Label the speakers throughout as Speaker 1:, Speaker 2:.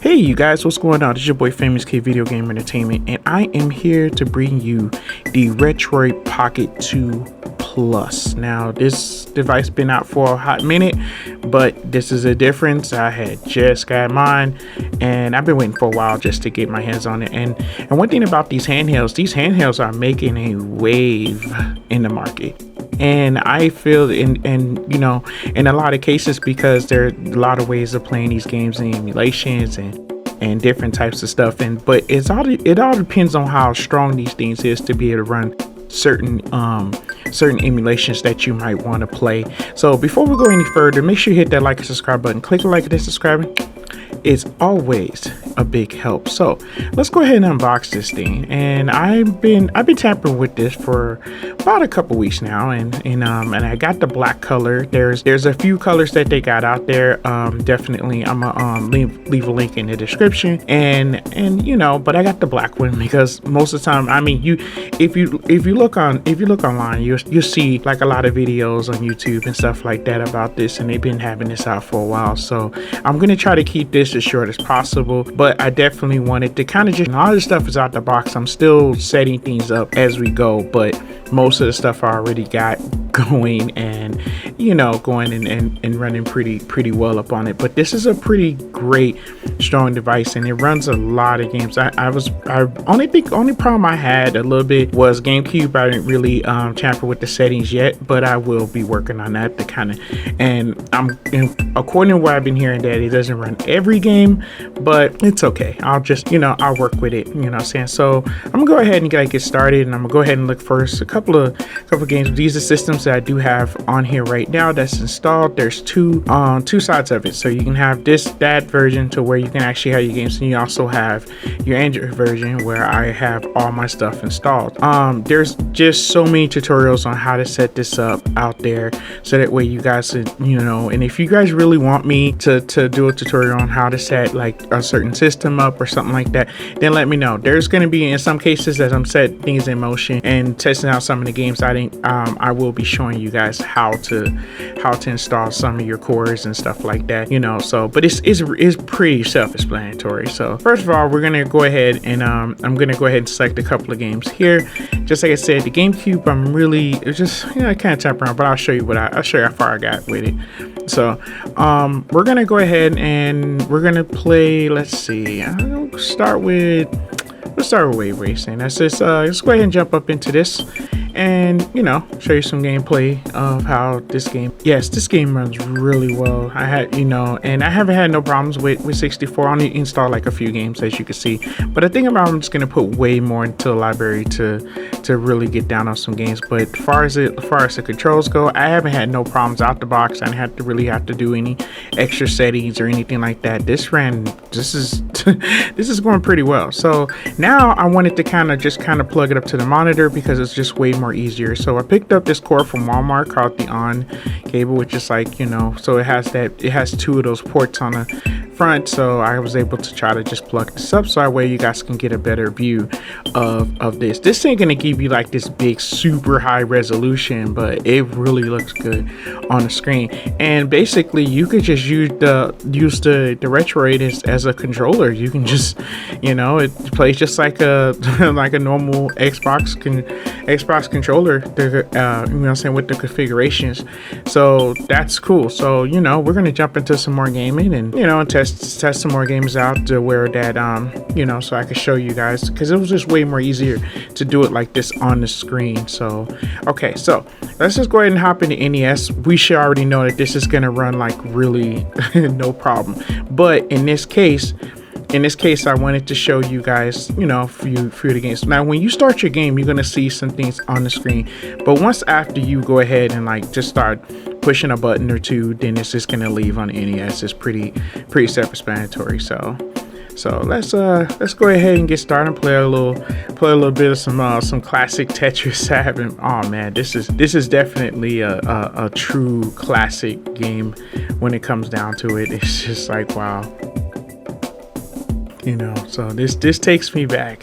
Speaker 1: Hey you guys, what's going on? It's your boy Famous Kid Video Game Entertainment, and I am here to bring you the Retroid Pocket 2 Plus. Now this device been out for a hot minute, but this is a difference. I had just got mine and I've been waiting for a while just to get my hands on it. And one thing about these handhelds are making a wave in the market. And I feel in a lot of cases, because there are a lot of ways of playing these games and emulations and different types of stuff, but it all depends on how strong these things is to be able to run certain emulations that you might want to play. So before we go any further, make sure you hit that like and subscribe button. Click the like and subscribing. It's always a big help. So let's go ahead and unbox this thing. And I've been tampering with this for about a couple weeks now, and I got the black color. There's a few colors that they got out there. Definitely I'm gonna leave a link in the description, and but I got the black one because most of the time, I mean, if you look online, you'll see like a lot of videos on YouTube and stuff like that about this, and they've been having this out for a while. So I'm gonna try to keep this as short as possible, but I definitely wanted to kind of just, all this stuff is out the box. I'm still setting things up as we go, but most of the stuff I already got going and running pretty well up on it. But this is a pretty great strong device, and it runs a lot of games. Only problem I had a little bit was GameCube. I didn't really tamper with the settings yet, but I will be working on that according to what I've been hearing, that it doesn't run every game, but it's okay. I'll just I'll work with it, what I'm saying. So I'm gonna go ahead and get started, and I'm gonna go ahead and look first a couple of games. These are systems that I do have on here right now that's installed. There's two sides of it, so you can have that version to where you can actually have your games, and you also have your Android version where I have all my stuff installed. There's just so many tutorials on how to set this up out there, so that way you guys and if you guys really want me to do a tutorial on how to set like a certain system up or something like that, then let me know. There's going to be, in some cases, as I'm setting things in motion and testing out some of the games, I will be showing you guys how to install some of your cores and stuff like that, so, but it's pretty self-explanatory. So first of all, we're going to go ahead and I'm going to go ahead and select a couple of games here. Just like I said, the GameCube, I'm really I can't tap around, but I'll show you how far I got with it. So we're gonna go ahead and we're gonna play, let's see, let's start with wave racing. That's just let's go ahead and jump up into this and show you some gameplay of how this game runs really well. I had and I haven't had no problems with 64. I only installed like a few games, as you can see, but I think I'm just gonna put way more into the library to really get down on some games. But as far as the controls go, I haven't had no problems out the box. I didn't really have to do any extra settings or anything like that. This is this is going pretty well. So now I wanted to kind of plug it up to the monitor because it's just way more easier. So I picked up this cord from Walmart called the ON cable, which is like, so it has two of those ports on the front. So I was able to try to just plug this up so that way you guys can get a better view of this. This ain't gonna give you like this big super high resolution, but it really looks good on the screen. And basically you could just use the Retroid as a controller. You can just it plays just like a like a normal Xbox controller, with the configurations. So that's cool. So we're gonna jump into some more gaming and test some more games out to where that so I could show you guys, because it was just way more easier to do it like this on the screen. So okay, so let's just go ahead and hop into NES. We should already know that this is gonna run like really no problem, but in this case I wanted to show you guys a few of the games. Now when you start your game, you're gonna see some things on the screen, but once after you go ahead and like just start pushing a button or two, then it's just gonna leave on the NES. It's pretty self-explanatory. So let's go ahead and get started and play a little bit of some classic Tetris. Oh man, this is definitely a true classic game when it comes down to it. It's just like, wow. So this takes me back.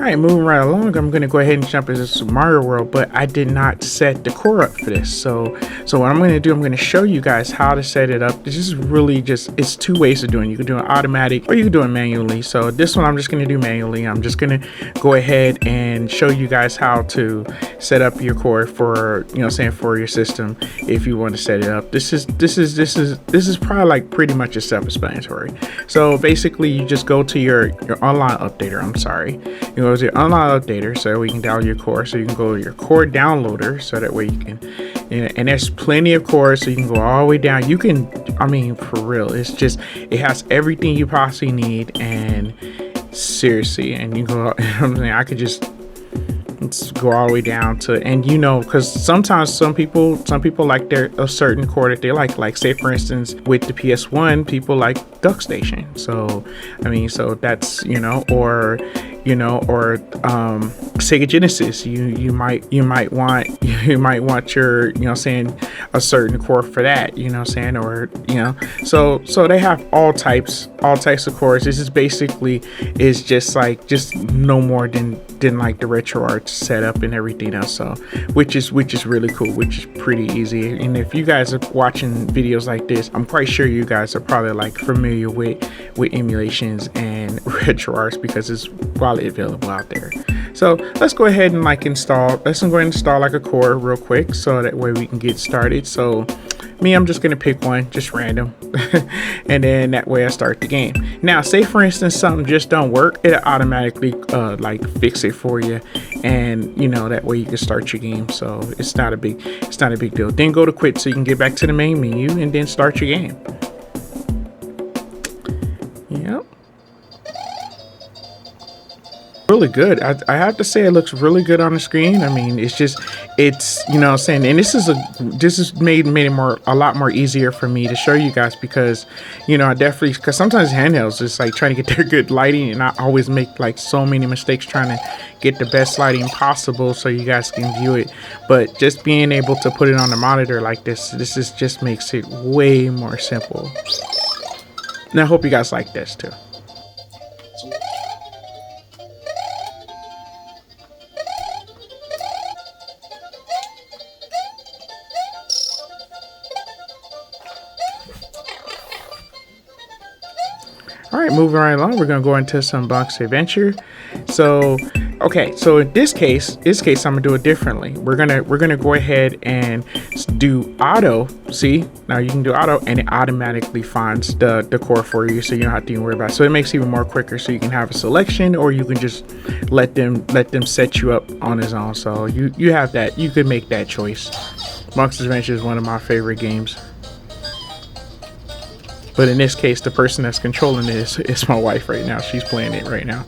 Speaker 1: Alright, moving right along, I'm gonna go ahead and jump into Super Mario World, but I did not set the core up for this. So what I'm gonna do, I'm gonna show you guys how to set it up. This is really it's two ways of doing it. You can do it automatic or you can do it manually. So this one I'm just gonna do manually. I'm just gonna go ahead and show you guys how to set up your core for, you know, saying for your system if you want to set it up. This is probably like pretty much a self-explanatory. So basically you just go to your online updater. I'm sorry. You go to your online updater so we can download your core. So you can go to your core downloader so that way you can, and there's plenty of cores, so you can go all the way down. You can, I mean, for real, it's just, it has everything you possibly need. And seriously, and you go, you know what I'm saying, I could just go all the way down to, and you know, because sometimes some people like their a certain core that they like say for instance with the PS1 people like Duck Station. So I mean, so that's, you know, or Sega Genesis, you might want your, you know, saying a certain core for that, you know, saying, or, you know, so they have all types of cores. This is basically is just no more than like the RetroArch setup and everything else. So which is really cool, which is pretty easy. And if you guys are watching videos like this, I'm quite sure you guys are probably like familiar with emulations and RetroArch because it's probably available out there. So let's go ahead and like install like a core real quick so that way we can get started. So I'm just gonna pick one, just random, and then that way I start the game. Now say for instance something just don't work, it'll automatically like fix it for you, and you know, that way you can start your game. So it's not a big deal. Then go to quit so you can get back to the main menu and then start your game. Yep. Really good. I have to say it looks really good on the screen. I mean, it's you know what I'm saying, and this is made it a lot more easier for me to show you guys because, you know, I definitely, because sometimes handhelds just like trying to get their good lighting, and I always make like so many mistakes trying to get the best lighting possible so you guys can view it. But just being able to put it on the monitor like this just makes it way more simple. And I hope you guys like this too. All right, moving right along, we're gonna go into some Bonk's Adventure. So, okay, so in this case, I'm gonna do it differently. We're gonna go ahead and do auto. See, now you can do auto, and it automatically finds the core for you, so you don't have to even worry about it. So it makes it even more quicker. So you can have a selection, or you can just let them set you up on his own. So you have that. You could make that choice. Bonk's Adventure is one of my favorite games. But in this case, the person that's controlling it is my wife right now. She's playing it right now.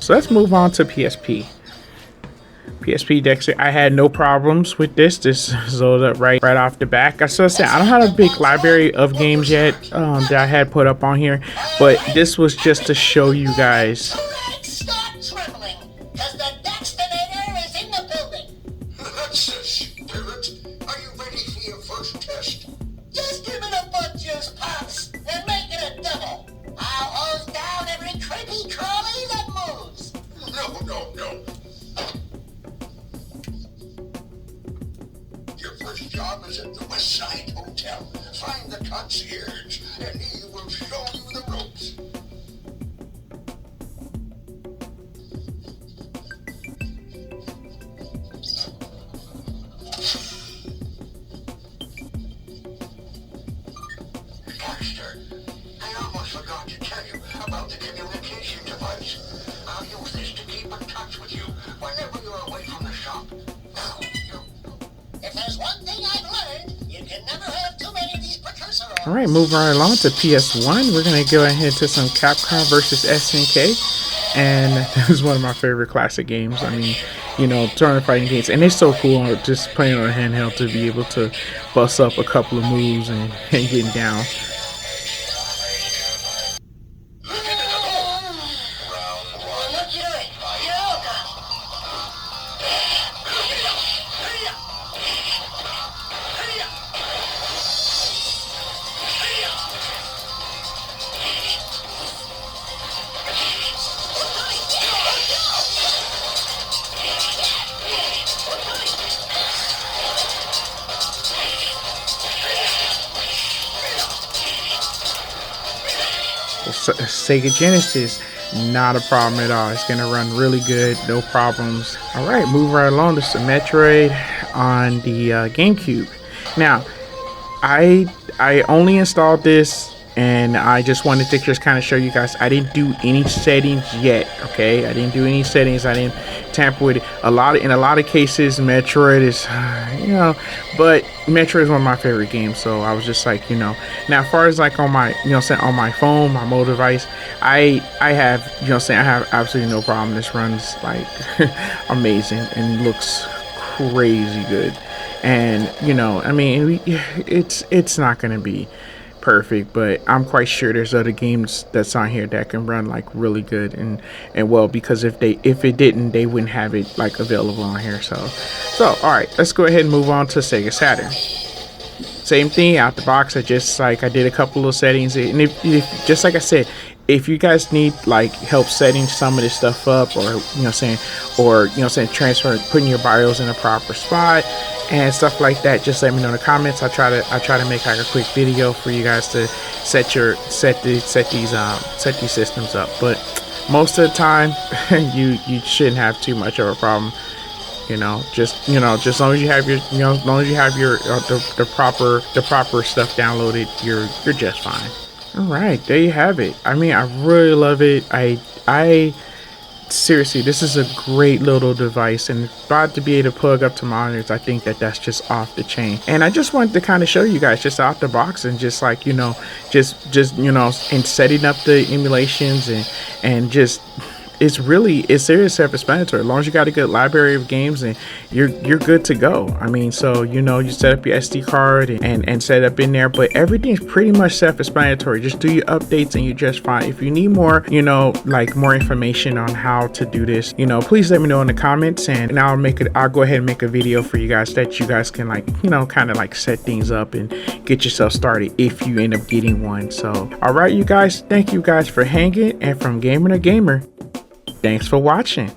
Speaker 1: So let's move on to PSP. PSP Dexter, I had no problems with this. This loaded up right off the back. I don't have a big library of games yet that I had put up on here, but this was just to show you guys.
Speaker 2: Stop trembling, because the Dextinator is in the building.
Speaker 3: That's a spirit. Are you ready for your first test?
Speaker 2: Just give me the butt juice, Pops, and make it a double. I'll hose down every creepy crawly that moves.
Speaker 3: No. Your first job is at the West Side Hotel. Find the concierge, and he will show you the ropes. Dexter, I almost forgot to tell you about the communication device. I'll use this to keep in touch with you whenever you're away from the shop. Now,
Speaker 2: If there's one thing I've learned, you can never have too many of these precursor orders.
Speaker 1: All right, moving right along to PS1. We're gonna go ahead to some Capcom versus SNK. and this is one of my favorite classic games. I mean, you know, tournament fighting games, and it's so cool just playing on a handheld to be able to bust up a couple of moves and getting down. Sega Genesis, not a problem at all. It's gonna run really good, no problems. All right, move right along. This is Metroid on the GameCube. Now, I only installed this, and I just wanted to just kind of show you guys. I didn't do any settings yet. Okay, I didn't do any settings. I didn't tamper with it. In a lot of cases, Metroid is, you know, but Metroid is one of my favorite games. So I was just like, you know. Now, as far as like on my, you know, on my phone, my mobile device, I have, you know, I have absolutely no problem. This runs like amazing and looks crazy good. And you know, I mean, it's not gonna be perfect, but I'm quite sure there's other games that's on here that can run like really good and well, because if it didn't, they wouldn't have it like available on here. So all right, let's go ahead and move on to Sega Saturn. Same thing out the box. I did a couple of settings, and if just like I said, if you guys need like help setting some of this stuff up, or transfer, putting your BIOS in a proper spot and stuff like that, just let me know in the comments. I try to make like a quick video for you guys to set these systems up. But most of the time, you shouldn't have too much of a problem. Just as long as you have the proper stuff downloaded, you're just fine. All right, there you have it. I mean, I really love it. I seriously, this is a great little device, and about to be able to plug up to monitors, I think that's just off the chain. And I just wanted to kind of show you guys just out the box, and just like, just in setting up the emulations and just it's seriously self-explanatory. As long as you got a good library of games, and you're good to go. I mean, so you set up your SD card and set up in there, but everything's pretty much self-explanatory. Just do your updates and you're just fine. If you need more, like more information on how to do this, please let me know in the comments, and I'll go ahead and make a video for you guys that you guys can kind of like set things up and get yourself started if you end up getting one. So all right, you guys, thank you guys for hanging, and from gamer to gamer, thanks for watching.